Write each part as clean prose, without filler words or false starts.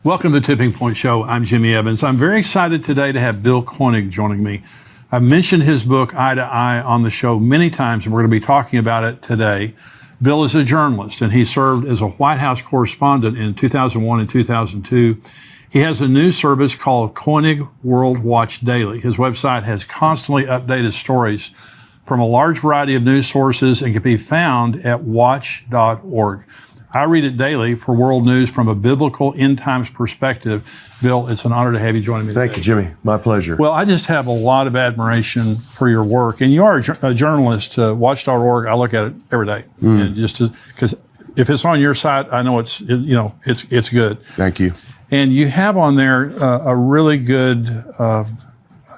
Welcome to the Tipping Point Show. I'm Jimmy Evans. I'm very excited today to have Bill Koenig joining me. I've mentioned his book, Eye to Eye, on the show many times, and we're going to be talking about it today. Bill is a journalist, and he served as a White House correspondent in 2001 and 2002. He has a news service called Koenig World Watch Daily. His website has constantly updated stories from a large variety of news sources and can be found at watch.org. I read it daily for world news from a biblical end times perspective. Bill, it's an honor to have you joining me today. Thank you, Jimmy. My pleasure. Well, I just have a lot of admiration for your work, and you are a journalist. Watch.org, I look at it every day, and just because if it's on your site, I know it's good. Thank you. And you have on there a really good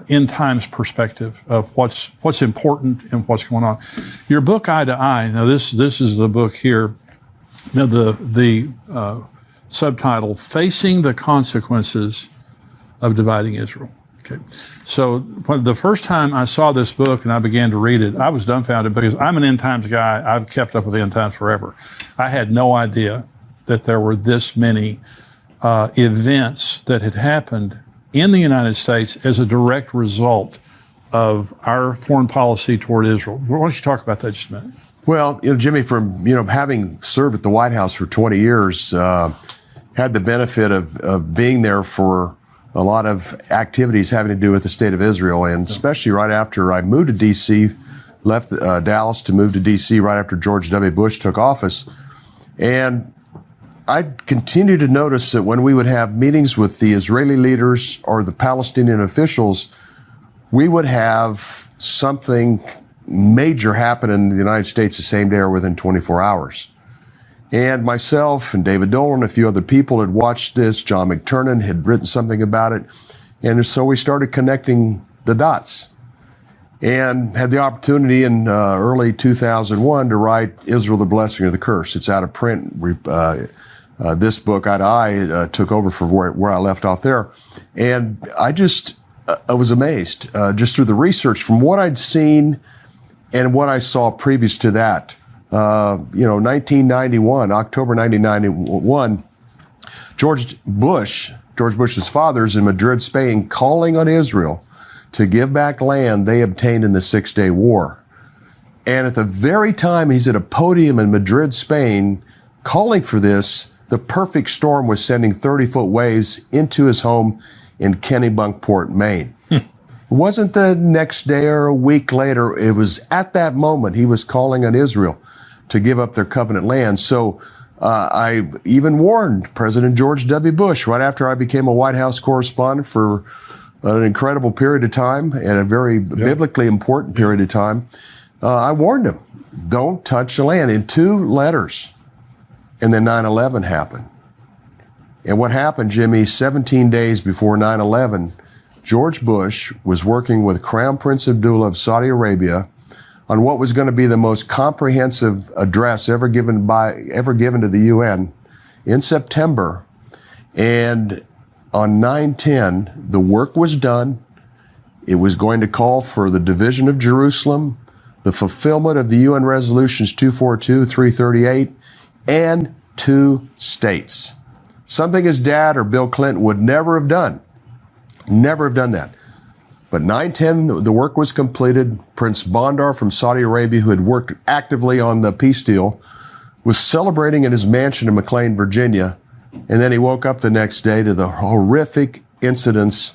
end times perspective of what's important and what's going on. Your book, Eye to Eye. Now, this is the book here. Now, the subtitle, Facing the Consequences of Dividing Israel. Okay. So the first time I saw this book and I began to read it, I was dumbfounded because I'm an end times guy. I've kept up with the end times forever. I had no idea that there were this many events that had happened in the United States as a direct result of our foreign policy toward Israel. Why don't you talk about that just a minute? Well, Jimmy, from having served at the White House for 20 years, had the benefit of being there for a lot of activities having to do with the state of Israel, and especially right after I moved to D.C., left Dallas to move to D.C. right after George W. Bush took office. And I continued to notice that when we would have meetings with the Israeli leaders or the Palestinian officials, we would have something major happen in the United States the same day or within 24 hours. And myself and David Dolan and a few other people had watched this. John McTernan had written something about it. And so we started connecting the dots and had the opportunity in early 2001 to write Israel, the Blessing or the Curse. It's out of print. This book, Eye to Eye, took over for where I left off there. And I was amazed just through the research from what I'd seen and what I saw previous to that. 1991, October 1991, George Bush's father is in Madrid, Spain, calling on Israel to give back land they obtained in the Six-Day War. And at the very time he's at a podium in Madrid, Spain, calling for this, the perfect storm was sending 30-foot waves into his home in Kennebunkport, Maine. It wasn't the next day or a week later. It was at that moment he was calling on Israel to give up their covenant land. So I even warned President George W. Bush right after I became a White House correspondent for an incredible period of time and a very biblically important period of time. I warned him, don't touch the land, in 2 letters. And then 9/11 happened. And what happened, Jimmy, 17 days before 9/11, George Bush was working with Crown Prince Abdullah of Saudi Arabia on what was going to be the most comprehensive address ever given to the UN in September. And on 9/10, the work was done. It was going to call for the division of Jerusalem, the fulfillment of the UN resolutions 242, 338, and 2 states. Something his dad or Bill Clinton would never have done. Never have done that. But 9/10, the work was completed. Prince Bandar from Saudi Arabia, who had worked actively on the peace deal, was celebrating in his mansion in McLean, Virginia. And then he woke up the next day to the horrific incidents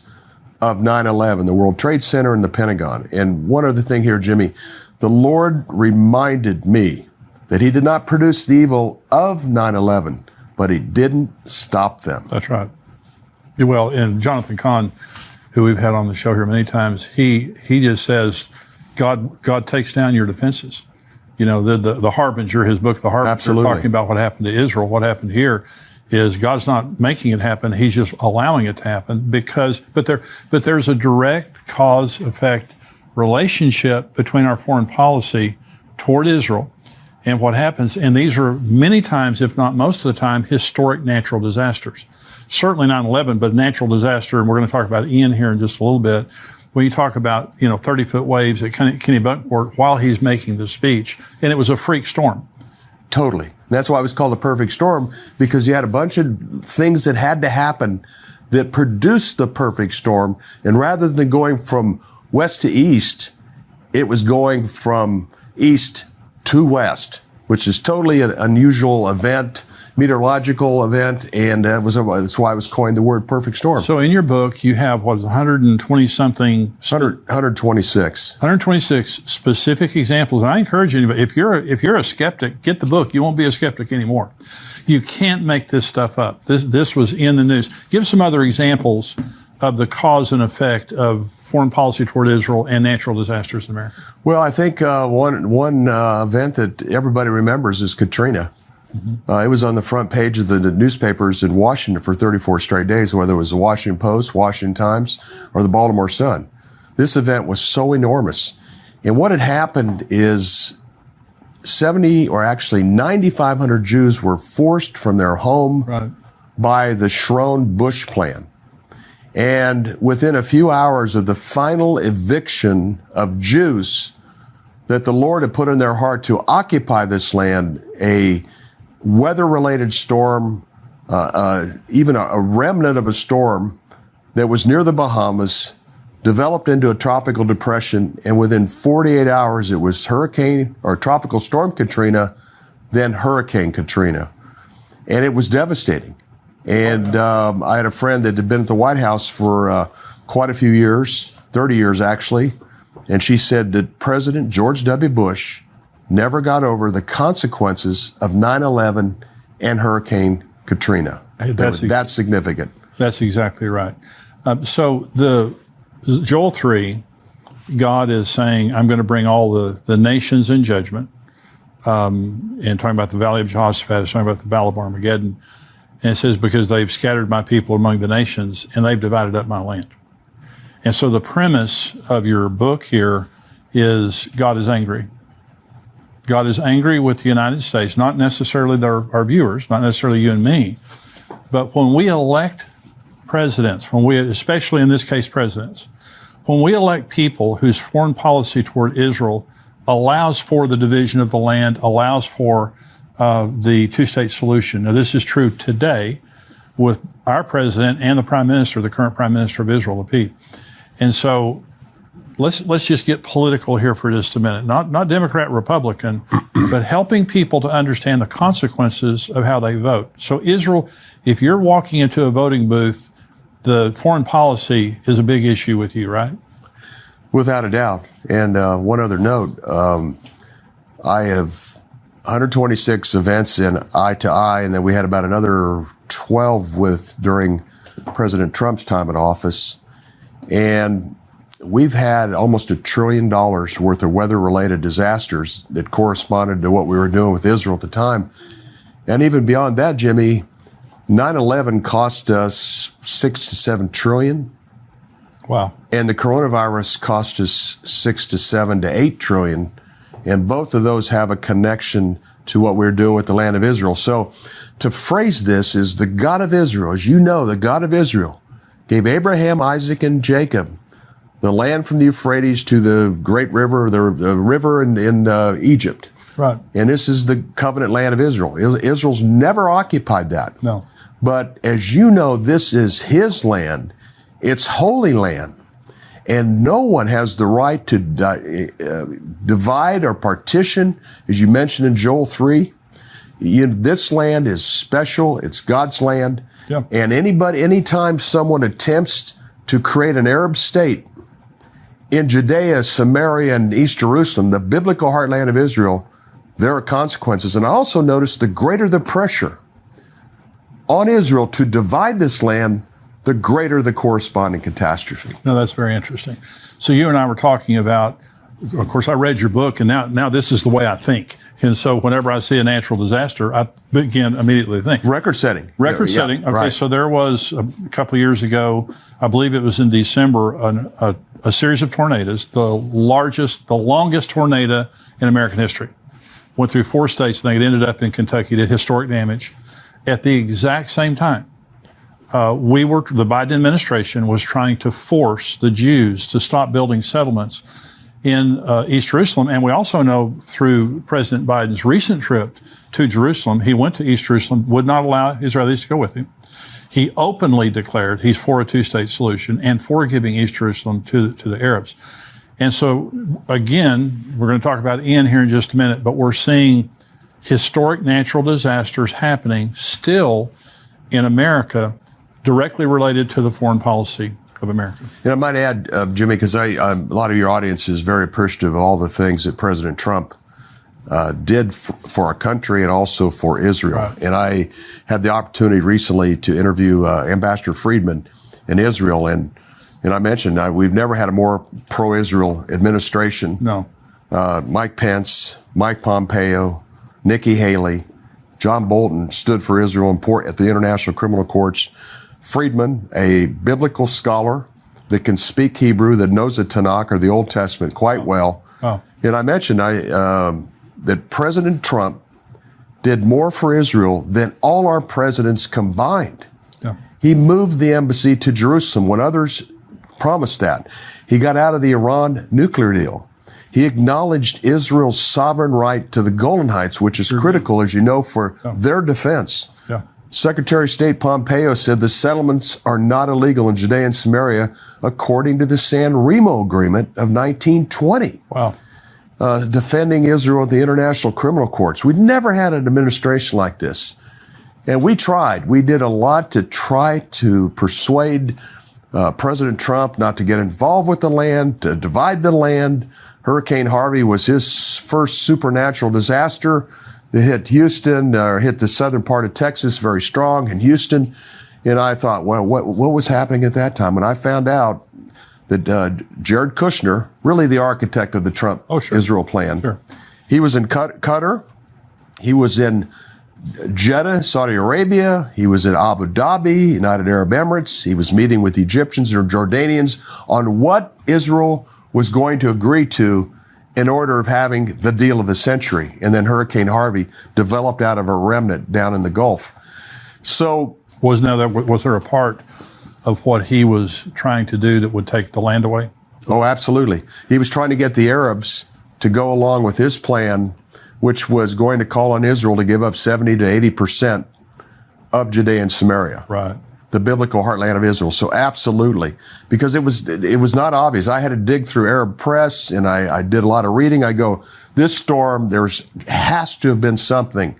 of 9/11, the World Trade Center and the Pentagon. And one other thing here, Jimmy, the Lord reminded me that he did not produce the evil of 9/11, but he didn't stop them. That's right. Well, and Jonathan Cahn, who we've had on the show here many times, he just says, God takes down your defenses. The Harbinger, his book, The Harbinger, Absolutely. Talking about what happened to Israel. What happened here is God's not making it happen. He's just allowing it to happen but there's a direct cause-effect relationship between our foreign policy toward Israel and what happens. And these are many times, if not most of the time, historic natural disasters. Certainly 9/11, but natural disaster, and we're going to talk about Ian here in just a little bit. When you talk about, 30-foot waves at Kennebunkport while he's making the speech, and it was a freak storm. Totally. And that's why it was called the perfect storm, because you had a bunch of things that had to happen that produced the perfect storm. And rather than going from west to east, it was going from east to west, which is totally an unusual event, meteorological event, and that's why it was coined the word perfect storm. So in your book, you have, 120-something? 126. 126 specific examples. And I encourage anybody, if you're a skeptic, get the book. You won't be a skeptic anymore. You can't make this stuff up. This was in the news. Give some other examples of the cause and effect of foreign policy toward Israel and natural disasters in America. Well, I think one event that everybody remembers is Katrina. It was on the front page of the newspapers in Washington for 34 straight days, whether it was the Washington Post, Washington Times, or the Baltimore Sun. This event was so enormous. And what had happened is 9,500 Jews were forced from their home by the Schroen-Bush plan. And within a few hours of the final eviction of Jews that the Lord had put in their heart to occupy this land, a weather-related storm, even a remnant of a storm that was near the Bahamas, developed into a tropical depression, and within 48 hours it was Tropical Storm Katrina, then Hurricane Katrina. And it was devastating. And I had a friend that had been at the White House for quite a few years, 30 years actually, and she said that President George W. Bush never got over the consequences of 9/11 and Hurricane Katrina. Hey, that's significant. That's exactly right. So the Joel 3, God is saying, I'm going to bring all the nations in judgment. And talking about the Valley of Jehoshaphat, it's talking about the Battle of Armageddon. And it says, because they've scattered my people among the nations and they've divided up my land. And so the premise of your book here is God is angry. God is angry with the United States, not necessarily our viewers, not necessarily you and me, but when we elect presidents, especially in this case presidents, when we elect people whose foreign policy toward Israel allows for the division of the land, allows for the two-state solution. Now, this is true today with our president and the prime minister, the current prime minister of Israel, Lapid. And so let's just get political here for just a minute. Not Democrat, Republican, but helping people to understand the consequences of how they vote. So Israel, if you're walking into a voting booth, the foreign policy is a big issue with you, right? Without a doubt. And one other note, I have 126 events in eye to eye, and then we had about another 12 during President Trump's time in office. And we've had almost $1 trillion worth of weather-related disasters that corresponded to what we were doing with Israel at the time. And even beyond that, Jimmy, 9/11 cost us $6 to $7 trillion. Wow. And the coronavirus cost us $6 to $7 to $8 trillion. And both of those have a connection to what we're doing with the land of Israel. So to phrase this is the God of Israel, as you know, the God of Israel gave Abraham, Isaac, and Jacob the land from the Euphrates to the great river, the river in Egypt. Right. And this is the covenant land of Israel. Israel's never occupied that. No. But as you know, this is his land. It's holy land. And no one has the right to divide or partition, as you mentioned in Joel 3. This land is special. It's God's land. Yep. And anytime someone attempts to create an Arab state in Judea, Samaria, and East Jerusalem, the biblical heartland of Israel, there are consequences. And I also noticed the greater the pressure on Israel to divide this land, the greater the corresponding catastrophe. No, that's very interesting. So you and I were talking about, of course, I read your book, and now this is the way I think. And so whenever I see a natural disaster, I begin immediately to think. Record setting. Setting. Okay, right. So there was a couple of years ago, I believe it was in December, a series of tornadoes, the longest tornado in American history. Went through 4 states, and it ended up in Kentucky, did historic damage. At the exact same time, the Biden administration was trying to force the Jews to stop building settlements in East Jerusalem. And we also know through President Biden's recent trip to Jerusalem, he went to East Jerusalem, would not allow Israelis to go with him. He openly declared he's for a two-state solution and for giving East Jerusalem to the Arabs. And so, again, we're going to talk about Ian here in just a minute, but we're seeing historic natural disasters happening still in America directly related to the foreign policy of America. And I might add, Jimmy, because a lot of your audience is very appreciative of all the things that President Trump did for our country and also for Israel. Right. And I had the opportunity recently to interview Ambassador Friedman in Israel, and I mentioned we've never had a more pro-Israel administration. No. Mike Pence, Mike Pompeo, Nikki Haley, John Bolton stood for Israel at the International Criminal Courts. Friedman, a biblical scholar that can speak Hebrew, that knows the Tanakh or the Old Testament quite well. Oh. And I mentioned that President Trump did more for Israel than all our presidents combined. Yeah. He moved the embassy to Jerusalem when others promised that. He got out of the Iran nuclear deal. He acknowledged Israel's sovereign right to the Golan Heights, which is critical, as you know, for their defense. Yeah. Secretary of State Pompeo said the settlements are not illegal in Judea and Samaria according to the San Remo Agreement of 1920. Wow. Defending Israel at the International Criminal Courts. We'd never had an administration like this. And we tried. We did a lot to try to persuade President Trump not to get involved with the land, to divide the land. Hurricane Harvey was his first supernatural disaster. It hit Houston, or hit the southern part of Texas very strong in Houston. And I thought, well, what was happening at that time? And I found out that Jared Kushner, really the architect of the Trump-Israel plan, Sure. He was in Qatar. He was in Jeddah, Saudi Arabia. He was in Abu Dhabi, United Arab Emirates. He was meeting with Egyptians or Jordanians on what Israel was going to agree to in order of having the deal of the century. And then Hurricane Harvey developed out of a remnant down in the Gulf. So was there a part of what he was trying to do that would take the land away? Oh, absolutely. He was trying to get the Arabs to go along with his plan, which was going to call on Israel to give up 70 to 80% of Judea and Samaria. Right. The biblical heartland of Israel. So absolutely, because it was not obvious. I had to dig through Arab press, and I did a lot of reading. I go, this storm, has to have been something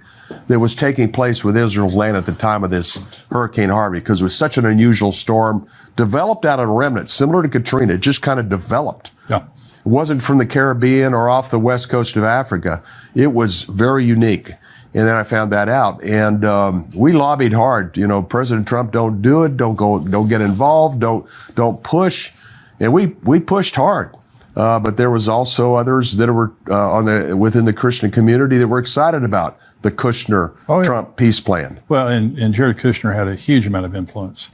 that was taking place with Israel's land at the time of this Hurricane Harvey, because it was such an unusual storm, developed out of a remnant, similar to Katrina. It just kind of developed. Yeah. It wasn't from the Caribbean or off the west coast of Africa. It was very unique. And then I found that out, and we lobbied hard. You know, President Trump, don't do it, don't get involved, don't push, and we pushed hard. But there was also others that were within the Christian community that were excited about the Kushner-Trump peace plan. Well, and Jared Kushner had a huge amount of influence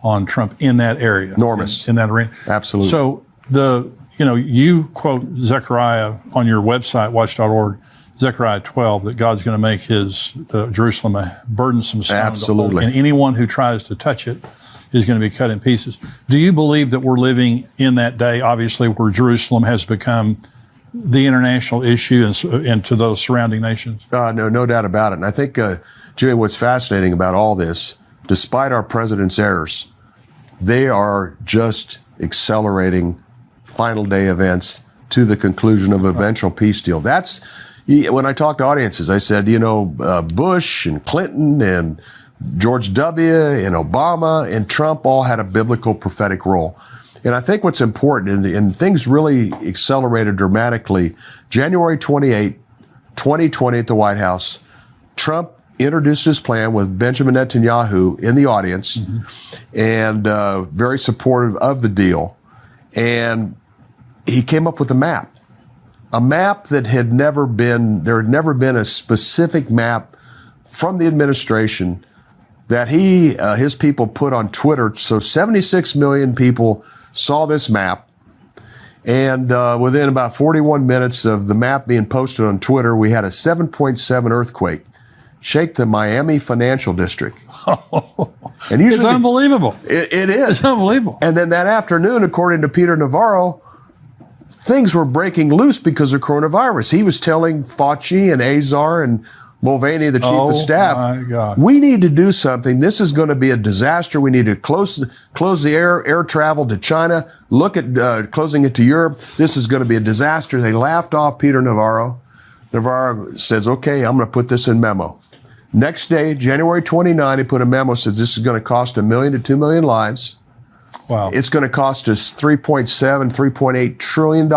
on Trump in that area, enormous in that arena. Absolutely. So you quote Zechariah on your website, watch.org. Zechariah 12, that God's going to make the Jerusalem a burdensome stone. Absolutely. And anyone who tries to touch it is going to be cut in pieces. Do you believe that we're living in that day, obviously, where Jerusalem has become the international issue and to those surrounding nations? No doubt about it. And I think, Jimmy, what's fascinating about all this, despite our president's errors, they are just accelerating final day events to the conclusion of an eventual peace deal. When I talk to audiences, I said, Bush and Clinton and George W. and Obama and Trump all had a biblical prophetic role. And I think what's important, and things really accelerated dramatically, January 28, 2020 at the White House, Trump introduced his plan with Benjamin Netanyahu in the audience, and very supportive of the deal. And he came up with a map that there had never been a specific map from the administration that his people put on Twitter. So 76 million people saw this map. And within about 41 minutes of the map being posted on Twitter, we had a 7.7 earthquake shake the Miami financial district. And usually, it's unbelievable. It is. It's unbelievable. And then that afternoon, according to Peter Navarro, things were breaking loose because of coronavirus. He was telling Fauci and Azar and Mulvaney, the chief of staff, my God. we need to do something. This is going to be a disaster. We need to close the air travel to China. Look at closing it to Europe. This is going to be a disaster. They laughed off Peter Navarro. Navarro says, okay, I'm going to put this in memo. Next day, January 29, he put a memo, says this is going to cost 1 million to 2 million lives. Wow. It's going to cost us $3.7, $3.8 trillion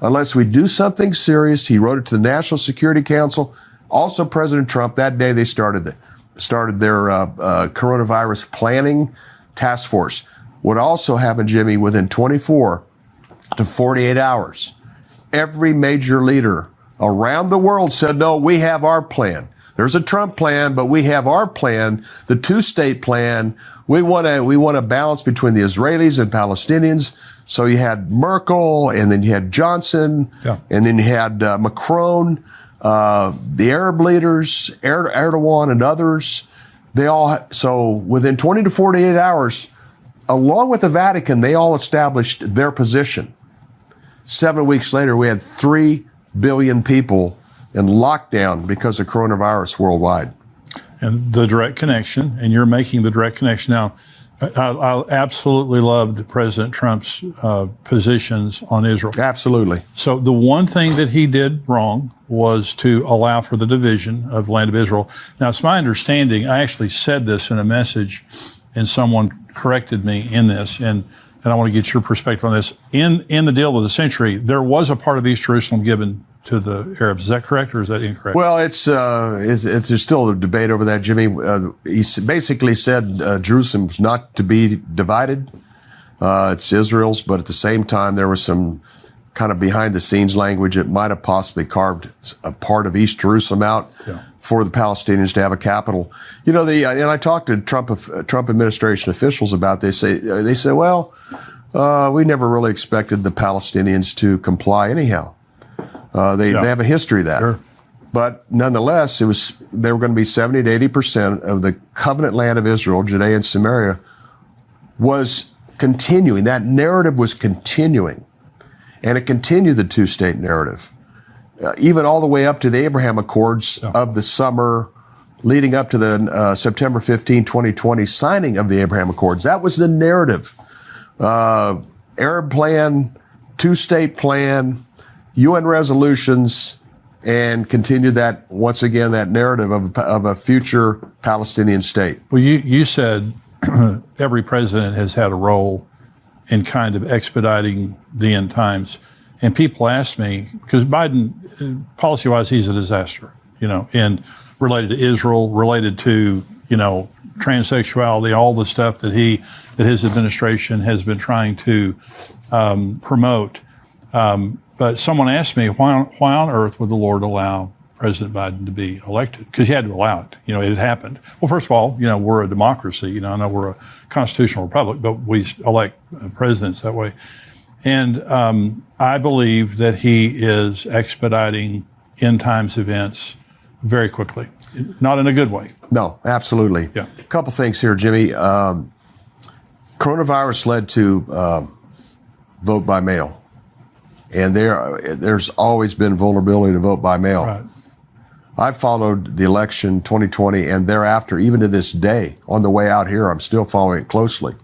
unless we do something serious. He wrote it to the National Security Council. Also, President Trump, that day they started their coronavirus planning task force. What also happened, Jimmy, within 24 to 48 hours, every major leader around the world said, no, we have our plan. There's a Trump plan, but we have our plan, the two-state plan. We want a balance between the Israelis and Palestinians. So you had Merkel, and then you had Johnson, and then you had Macron, the Arab leaders, Erdogan and others. So within 20 to 48 hours, along with the Vatican, they all established their position. 7 weeks later, we had 3 billion people in lockdown because of coronavirus worldwide. And the direct connection, and you're making the direct connection now. I absolutely loved President Trump's positions on Israel. Absolutely. So the one thing that he did wrong was to allow for the division of the land of Israel. Now, it's my understanding, I actually said this in a message, and someone corrected me in this, and I want to get your perspective on this. In the deal of the century, there was a part of East Jerusalem given to the Arabs. Is that correct or is that incorrect? Well, there's still a debate over that, Jimmy. He basically said Jerusalem's not to be divided. It's Israel's, but at the same time, there was some kind of behind-the-scenes language. It might have possibly carved a part of East Jerusalem out for the Palestinians to have a capital. You know, and I talked to Trump administration officials about this. They say, well, we never really expected the Palestinians to comply anyhow. They have a history of that. Sure. But nonetheless, they were going to be 70 to 80% of the covenant land of Israel, Judea and Samaria, was continuing. That narrative was continuing. And it continued the two-state narrative, even all the way up to the Abraham Accords of the summer, leading up to the September 15, 2020 signing of the Abraham Accords. That was the narrative. Arab plan, two-state plan, UN resolutions, and continue that, once again, that narrative of a future Palestinian state. Well, you said every president has had a role in kind of expediting the end times. And people ask me, because Biden, policy-wise, he's a disaster, and related to Israel, related to, transsexuality, all the stuff that his administration has been trying to promote. But someone asked me, why on earth would the Lord allow President Biden to be elected? Because he had to allow it. It had happened. Well, first of all, we're a democracy. I know we're a constitutional republic, but we elect presidents that way. And I believe that he is expediting end times events very quickly, not in a good way. No, absolutely. Yeah. A couple things here, Jimmy. Coronavirus led to vote by mail. And there's always been vulnerability to vote by mail. Right. I followed the election 2020 and thereafter, even to this day, on the way out here, I'm still following it closely.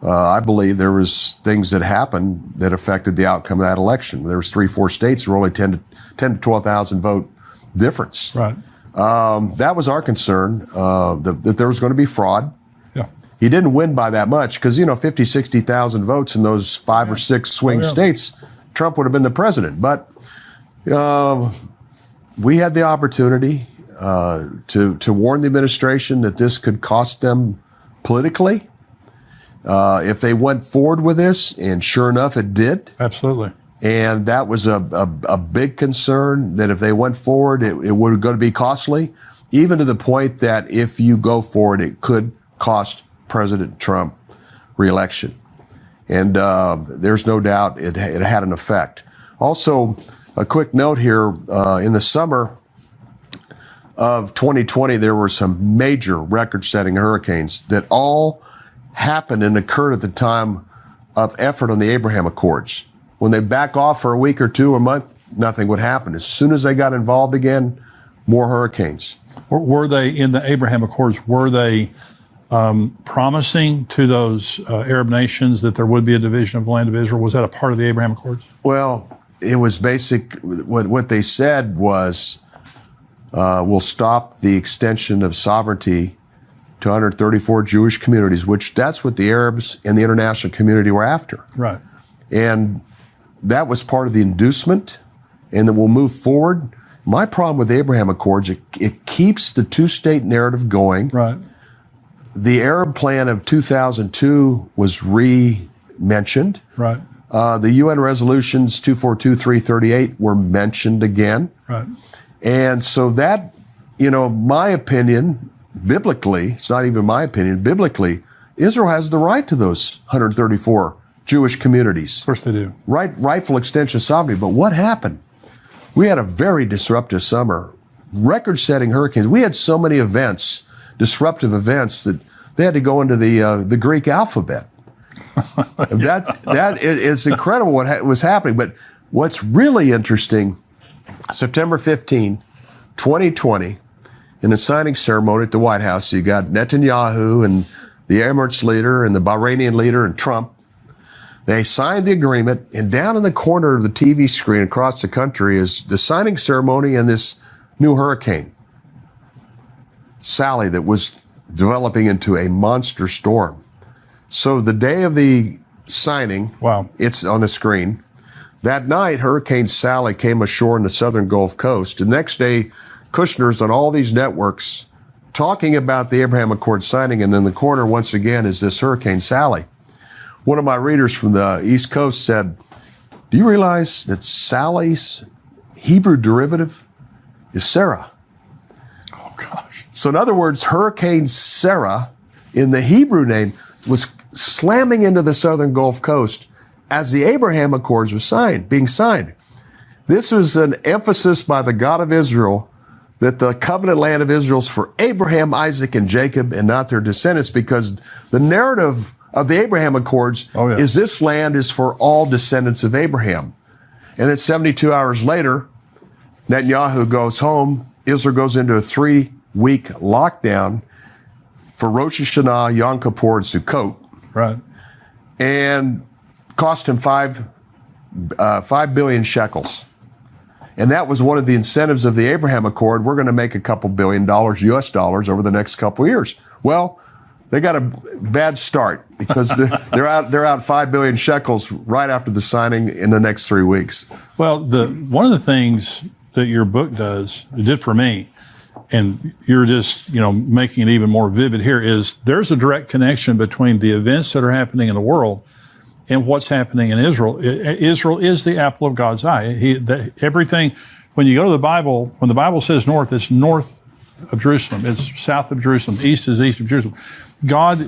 I believe there was things that happened that affected the outcome of that election. There was 3-4 states that were only 10 to 12,000 vote difference. Right. That was our concern, that there was going to be fraud. Yeah. He didn't win by that much because, 50, 60,000 votes in those 5 or 6 swing states, Trump would have been the president. But we had the opportunity to warn the administration that this could cost them politically if they went forward with this, and sure enough, it did. Absolutely. And that was a big concern, that if they went forward, it was going to be costly, even to the point that if you go forward, it could cost President Trump re-election. And there's no doubt it had an effect. Also, a quick note here, in the summer of 2020, there were some major record-setting hurricanes that all happened and occurred at the time of effort on the Abraham Accords. When they back off for a week or two or a month, nothing would happen. As soon as they got involved again, more hurricanes. Were they, in the Abraham Accords, were they promising to those Arab nations that there would be a division of the land of Israel? Was that a part of the Abraham Accords? Well, it was basic. What they said was, we'll stop the extension of sovereignty to 134 Jewish communities, which that's what the Arabs and the international community were after. Right. And that was part of the inducement, and then we'll move forward. My problem with the Abraham Accords, it keeps the two-state narrative going. Right. The Arab plan of 2002 was re-mentioned. Right. The UN resolutions 242, 338 were mentioned again. Right. And so that, my opinion, biblically, it's not even my opinion, biblically, Israel has the right to those 134 Jewish communities. Of course they do. Rightful extension of sovereignty. But what happened? We had a very disruptive summer, record-setting hurricanes. We had so many events, disruptive events, that they had to go into the Greek alphabet. It's incredible what was happening. But what's really interesting, September 15, 2020, in the signing ceremony at the White House, you got Netanyahu and the Emirates leader and the Bahraini leader and Trump. They signed the agreement, and down in the corner of the TV screen across the country is the signing ceremony and this new hurricane, Sally, that was developing into a monster storm. So the day of the signing, wow, it's on the screen. That night, Hurricane Sally came ashore in the southern Gulf Coast. The next day, Kushner's on all these networks talking about the Abraham Accord signing, and in the corner, once again, is this Hurricane Sally. One of my readers from the East Coast said, do you realize that Sally's Hebrew derivative is Sarah? Oh, gosh. So in other words, Hurricane Sarah, in the Hebrew name, was slamming into the southern Gulf Coast as the Abraham Accords were being signed. This was an emphasis by the God of Israel that the covenant land of Israel is for Abraham, Isaac, and Jacob, and not their descendants, because the narrative of the Abraham Accords is this land is for all descendants of Abraham. And then 72 hours later, Netanyahu goes home. Israel goes into a 3-week lockdown for Rosh Hashanah, Yom Kippur, and Sukkot. Right. And cost him 5 billion shekels. And that was one of the incentives of the Abraham Accord. We're going to make a couple $2 billion US dollars over the next couple of years. Well, they got a bad start because they're out 5 billion shekels right after the signing in the next 3 weeks. Well, one of the things that your book does, it did for me, and you're just making it even more vivid here, is there's a direct connection between the events that are happening in the world and what's happening in Israel. Israel is the apple of God's eye. Everything, when you go to the Bible, when the Bible says north, it's north of Jerusalem. It's south of Jerusalem. East is east of Jerusalem. God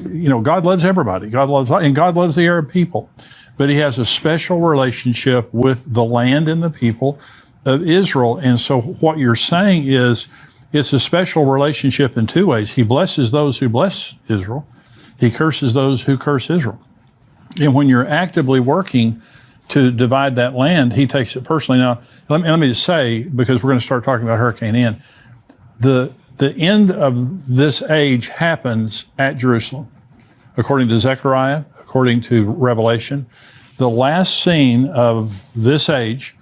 loves everybody. God loves the Arab people. But he has a special relationship with the land and the people of Israel. And so what you're saying is it's a special relationship in two ways. He blesses those who bless Israel. He curses those who curse Israel. And when you're actively working to divide that land, he takes it personally. Now, let me just say, because we're going to start talking about Hurricane Ian, the end of this age happens at Jerusalem. According to Zechariah, according to Revelation, the last scene of this age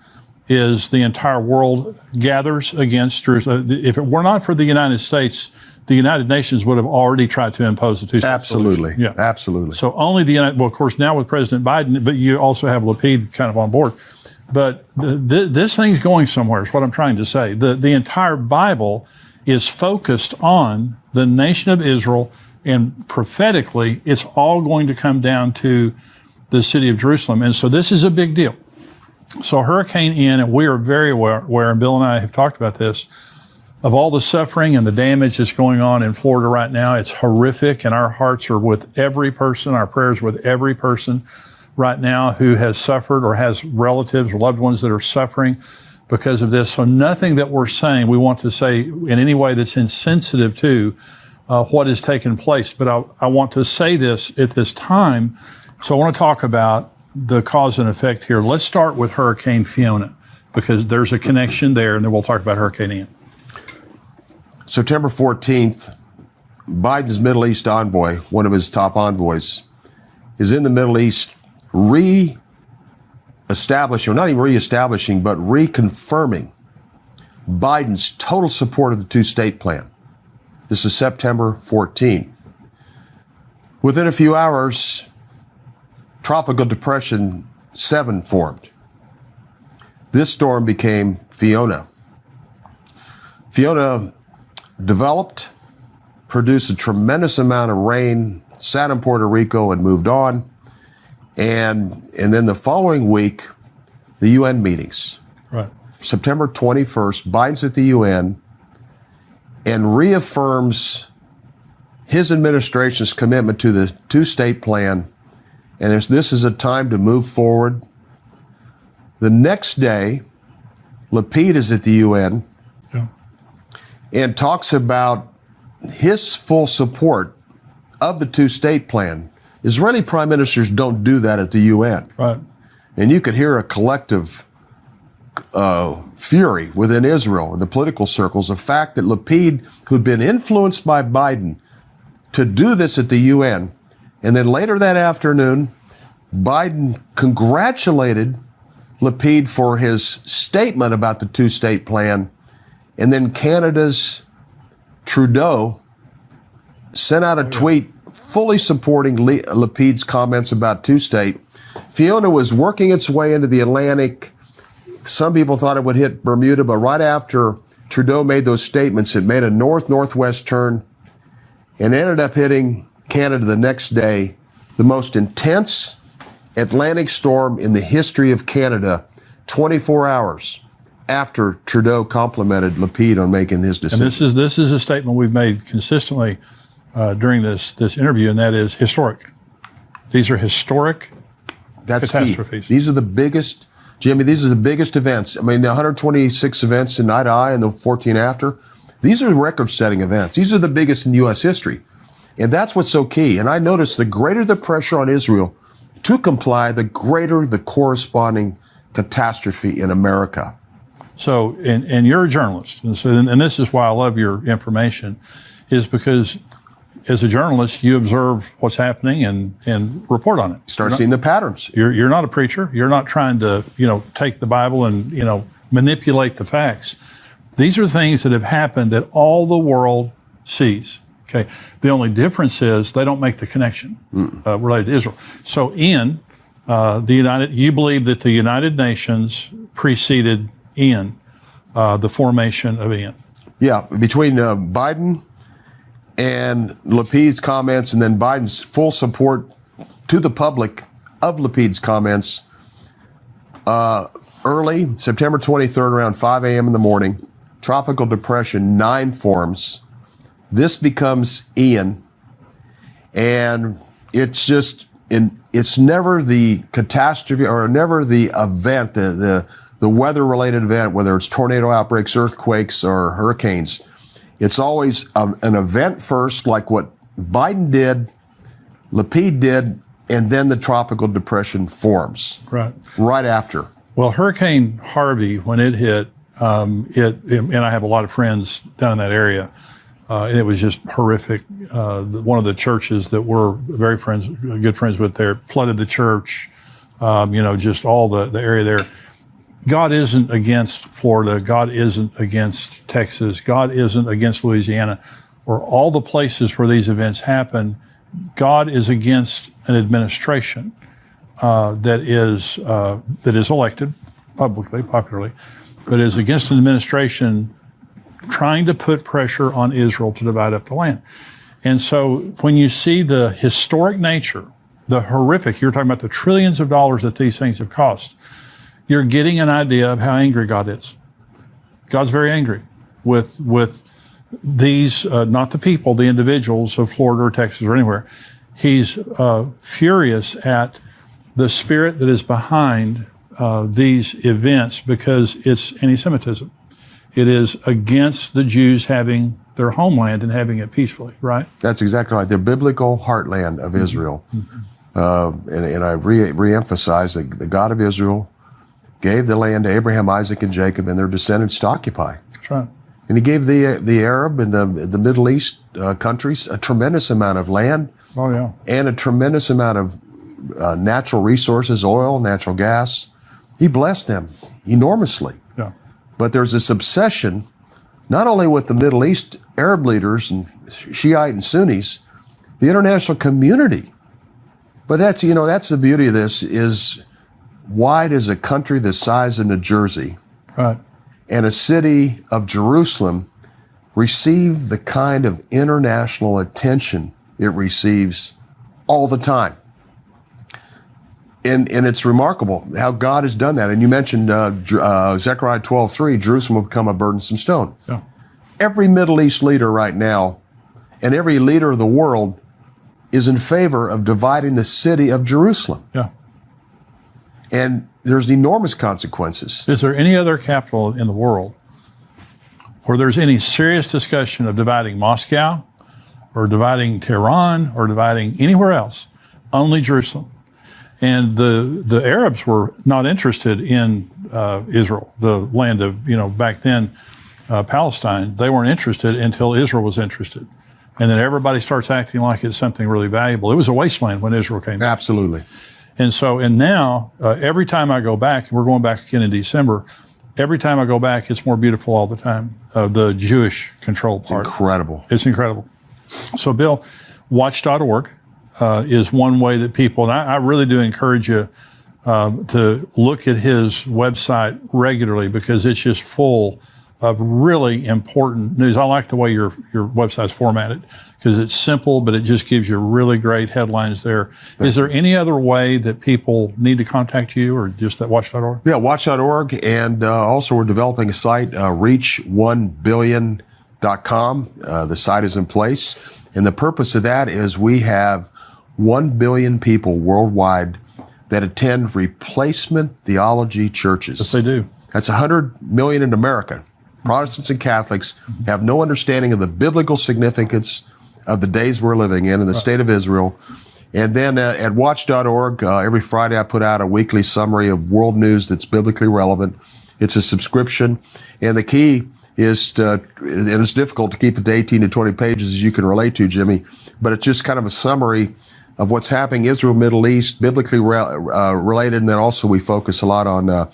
is the entire world gathers against Jerusalem. If it were not for the United States, the United Nations would have already tried to impose the two-state Absolutely. solution. Yeah. Absolutely. So only well, of course, now with President Biden, but you also have Lapid kind of on board. But this thing's going somewhere is what I'm trying to say. The entire Bible is focused on the nation of Israel, and prophetically, it's all going to come down to the city of Jerusalem. And so this is a big deal. So Hurricane Ian, and we are very aware, and Bill and I have talked about this, of all the suffering and the damage that's going on in Florida right now. It's horrific, and our hearts are with every person, our prayers with every person right now who has suffered or has relatives or loved ones that are suffering because of this. So nothing that we're saying we want to say in any way that's insensitive to what has taken place. But I want to say this at this time. So I want to talk about the cause and effect here. Let's start with Hurricane Fiona, because there's a connection there, and then we'll talk about Hurricane Ian. September 14th, Biden's Middle East envoy, one of his top envoys, is in the Middle East re-establishing, or not even re-establishing, but reconfirming Biden's total support of the two-state plan. This is September 14. Within a few hours, Tropical Depression 7 formed. This storm became Fiona. Fiona developed, produced a tremendous amount of rain, sat in Puerto Rico and moved on. And then the following week, the UN meetings. Right. September 21st, Biden's at the UN and reaffirms his administration's commitment to the two-state plan. And this is a time to move forward. The next day, Lapid is at the UN and talks about his full support of the two-state plan. Israeli prime ministers don't do that at the UN. Right. And you could hear a collective fury within Israel in the political circles. The fact that Lapid, who'd been influenced by Biden to do this at the UN, and then later that afternoon, Biden congratulated Lapid for his statement about the two-state plan, and then Canada's Trudeau sent out a tweet fully supporting Lapid's comments about two-state. Fiona was working its way into the Atlantic. Some people thought it would hit Bermuda, but right after Trudeau made those statements, it made a north-northwest turn and ended up hitting Canada the next day, the most intense Atlantic storm in the history of Canada, 24 hours after Trudeau complimented Lapid on making his decision. And this is a statement we've made consistently during this interview, and that is historic. These are historic catastrophes. Key. These are the biggest, Jimmy, these are the biggest events. I mean, the 126 events in eye-to-eye and the 14 after, these are record-setting events. These are the biggest in U.S. history. And that's what's so key. And I noticed the greater the pressure on Israel to comply, the greater the corresponding catastrophe in America. So, and you're a journalist, and this is why I love your information, is because as a journalist, you observe what's happening and report on it. Start seeing the patterns. You're not a preacher. You're not trying to, take the Bible and, manipulate the facts. These are things that have happened that all the world sees. Okay. The only difference is they don't make the connection related to Israel. So you believe that the United Nations preceded Ian, the formation of Ian. Yeah, between Biden and Lapid's comments, and then Biden's full support to the public of Lapid's comments, early September 23rd, around 5 a.m. in the morning, Tropical Depression 9 forms. This becomes Ian, and it's never the catastrophe or never the event, the weather-related event, whether it's tornado outbreaks, earthquakes, or hurricanes. It's always an event first, like what Biden did, Lapid did, and then the tropical depression forms. Right after. Well, Hurricane Harvey, when it hit, and I have a lot of friends down in that area, and it was just horrific. One of the churches that we're good friends with there, flooded the church, just all the area there. God isn't against Florida. God isn't against Texas. God isn't against Louisiana, or all the places where these events happen. God is against an administration that is elected popularly, but is against an administration trying to put pressure on Israel to divide up the land. And so when you see the historic nature, the horrific, you're talking about the trillions of dollars that these things have cost, you're getting an idea of how angry God is. God's very angry with these, not the people, the individuals of Florida or Texas or anywhere. He's furious at the spirit that is behind these events, because it's anti-Semitism. It is against the Jews having their homeland and having it peacefully, right? That's exactly right. The biblical heartland of Israel. and I re-emphasize that the God of Israel gave the land to Abraham, Isaac, and Jacob and their descendants to occupy. That's right. And he gave the Arab and the Middle East countries a tremendous amount of land. Oh, yeah. And a tremendous amount of natural resources, oil, natural gas. He blessed them enormously. Yeah. But there's this obsession, not only with the Middle East Arab leaders and Shiite and Sunnis, the international community. But that's the beauty of this is, why does a country the size of New Jersey Right. and a city of Jerusalem receive the kind of international attention it receives all the time? And it's remarkable how God has done that. And you mentioned Zechariah 12:3, Jerusalem will become a burdensome stone. Yeah. Every Middle East leader right now, and every leader of the world, is in favor of dividing the city of Jerusalem. Yeah. And there's enormous consequences. Is there any other capital in the world where there's any serious discussion of dividing Moscow or dividing Tehran or dividing anywhere else? Only Jerusalem. And the Arabs were not interested in Israel, the land of, back then, Palestine. They weren't interested until Israel was interested. And then everybody starts acting like it's something really valuable. It was a wasteland when Israel came back. Absolutely. And now, every time I go back, we're going back again in December, every time I go back, it's more beautiful all the time. The Jewish control part. Incredible. It's incredible. So, Bill, watch.org is one way that people, and I really do encourage you to look at his website regularly, because it's just full of really important news. I like the way your website's formatted, because it's simple, but it just gives you really great headlines there. Is there any other way that people need to contact you, or just at watch.org? Yeah, watch.org. And also we're developing a site, reach1billion.com. The site is in place. And the purpose of that is we have 1 billion people worldwide that attend replacement theology churches. Yes, they do. That's 100 million in America. Protestants and Catholics have no understanding of the biblical significance of the days we're living in the state of Israel. And then at watch.org, every Friday I put out a weekly summary of world news that's biblically relevant. It's a subscription. And the key is and it's difficult to keep it to 18 to 20 pages, as you can relate to, Jimmy, but it's just kind of a summary of what's happening Israel, Middle East, biblically related. And then also we focus a lot on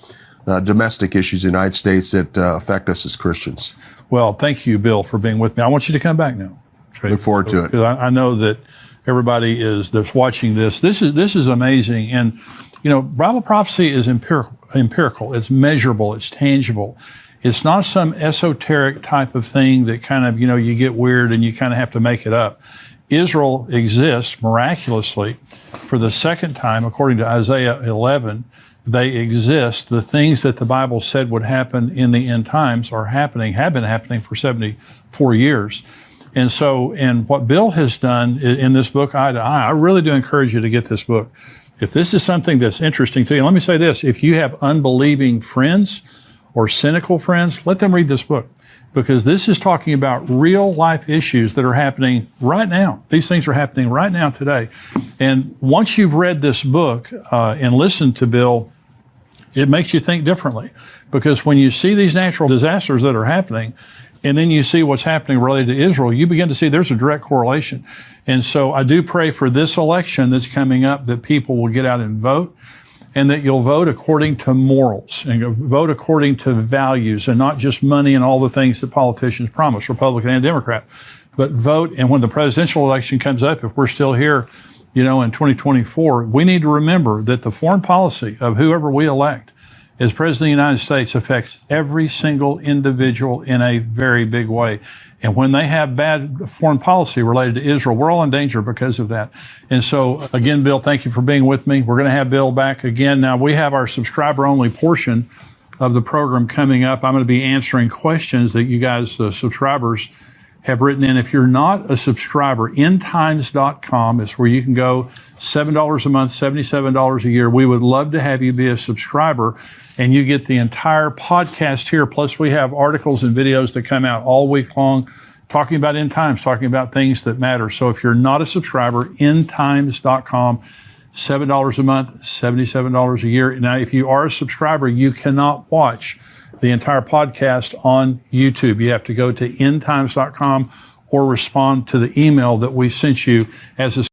domestic issues in the United States that affect us as Christians. Well, thank you, Bill, for being with me. I want you to come back now. Okay? Look forward to it. Because I know that everybody that's watching this. This is amazing. And, Bible prophecy is empirical. It's measurable. It's tangible. It's not some esoteric type of thing that kind of, you get weird and you kind of have to make it up. Israel exists miraculously for the second time, according to Isaiah 11. They exist. The things that the Bible said would happen in the end times are happening, have been happening for 74 years. And what Bill has done in this book, Eye to Eye, I really do encourage you to get this book. If this is something that's interesting to you, let me say this. If you have unbelieving friends or cynical friends, let them read this book, because this is talking about real life issues that are happening right now. These things are happening right now today. And once you've read this book and listened to Bill, it makes you think differently, because when you see these natural disasters that are happening, and then you see what's happening related to Israel, you begin to see there's a direct correlation. And so I do pray for this election that's coming up that people will get out and vote, and that you'll vote according to morals and vote according to values, and not just money and all the things that politicians promise, Republican and Democrat, but vote. And when the presidential election comes up, if we're still here, in 2024, we need to remember that the foreign policy of whoever we elect as President of the United States affects every single individual in a very big way. And when they have bad foreign policy related to Israel, we're all in danger because of that. And so, again, Bill, thank you for being with me. We're going to have Bill back again. Now, we have our subscriber-only portion of the program coming up. I'm going to be answering questions that you guys, subscribers, have written in. If you're not a subscriber, endtimes.com is where you can go. $7 a month, $77 a year. We would love to have you be a subscriber, and you get the entire podcast here. Plus, we have articles and videos that come out all week long talking about end times, talking about things that matter. So if you're not a subscriber, endtimes.com. $7 a month, $77 a year. Now, if you are a subscriber, you cannot watch the entire podcast on YouTube. You have to go to endtimes.com or respond to the email that we sent you as a